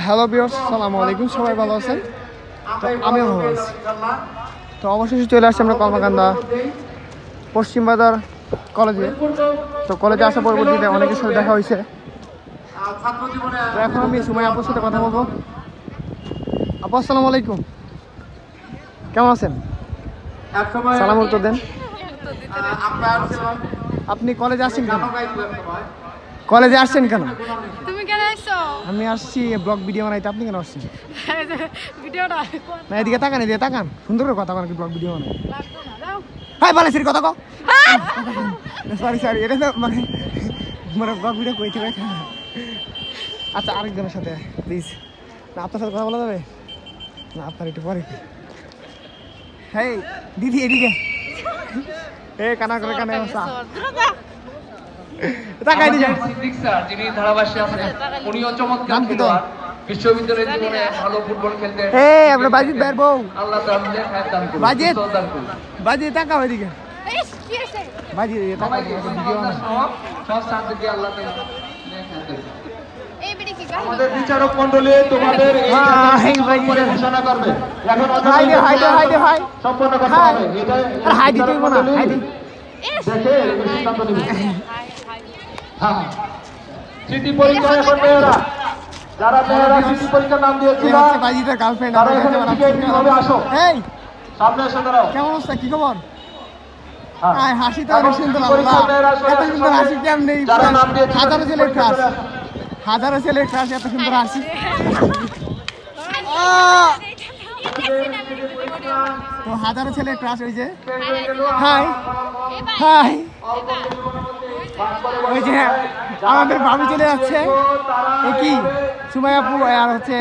Hello viewers, আসসালামু আলাইকুম। সবাই ভালো আছেন? তো আমিও ভালো আছি। তো অবশেষে চলে আসছি আমরা কলমাকান্দা পশ্চিম বাজার কলেজে। তো কলেজে আসার পরবর্তীতে অনেকের সাথে দেখা হয়েছে। তো এখন আমি সুমাইয়া আপুর সাথে কথা বলবো। আপু আসসালামু আলাইকুম, কেমন আছেন? সালাম উত্তর দেন। আপনি কলেজে আসছেন কেন? কলেজে আসছেন কেন? তুমি কেন আসছো? আমি আসছি ব্লগ ভিডিও বানাইতে। আপনি কেন আসছেন? ভিডিওটা না, এদিকে তাকান, এদিকে তাকান। সুন্দর করে কথা বলেন, কি ব্লগ ভিডিও বানাই। লাগবে না, দাও। হাই বলে সিরি কথা কও। সরি এটা তো মানে ব্লগ ভিডিও কইতে হবে। আচ্ছা, আরেকজনের সাথে প্লিজ। না, আপনার সাথে কথা বলা যাবে না? আপনার একটু পরে। হেই দিদি, এদিকে। কানা করে কানে বসা। তাকাই দিই। সিদ্দিক স্যার যিনি ধারাভাষ্যে আছেন, উনিও চমৎকার খেলোয়াড়। বিশ্ববিদ্যালয়ের জীবনে ভালো ফুটবল খেলতে আমরা বাজিত বের বউ। আল্লাহ তাআলা নেক দান করুন। বাজিত তাকাও এদিকে। ইস, কি হইছে? বাজিত তাকাও, ভিডিও না। সব শান্তি আল্লাহ তাআলা নেক দান করুন। এই বিড়ি কি গায়? আমাদের বিচারক মণ্ডলী তোমাদের এই পরে ঘোষণা করবে। এখন হাই সম্পূর্ণ কথা হবে। এটা আর হাই দিতে হইব না, হাই দি। ইস, দেখে সিদ্ধান্ত নেবে। High high. হ্যাঁ, স্মৃতি পরীক্ষা এখন মেয়েরা, যারা মেয়েরা স্মৃতি পরীক্ষার নাম দিয়েছিল বাজিতের গার্লফ্রেন্ড। তারা এখানে দিকে কিভাবে আসো, এই সামনে এসে দাঁড়াও। কেমন অবস্থা, কি খবর? হ্যাঁ, আয় হাসি তো অনেক সুন্দর। এত সুন্দর হাসি কেমন? হাজারো ছেলের ক্রাশ, হাজারো ছেলের ক্রাশ, এত সুন্দর হাসি। তো হাজারো ছেলের ক্রাশ ওই যে। হাই হাই, ওই যে আমাদের ভাবি চলে যাচ্ছে। এ কি সুমাইয়া আপু আর হচ্ছে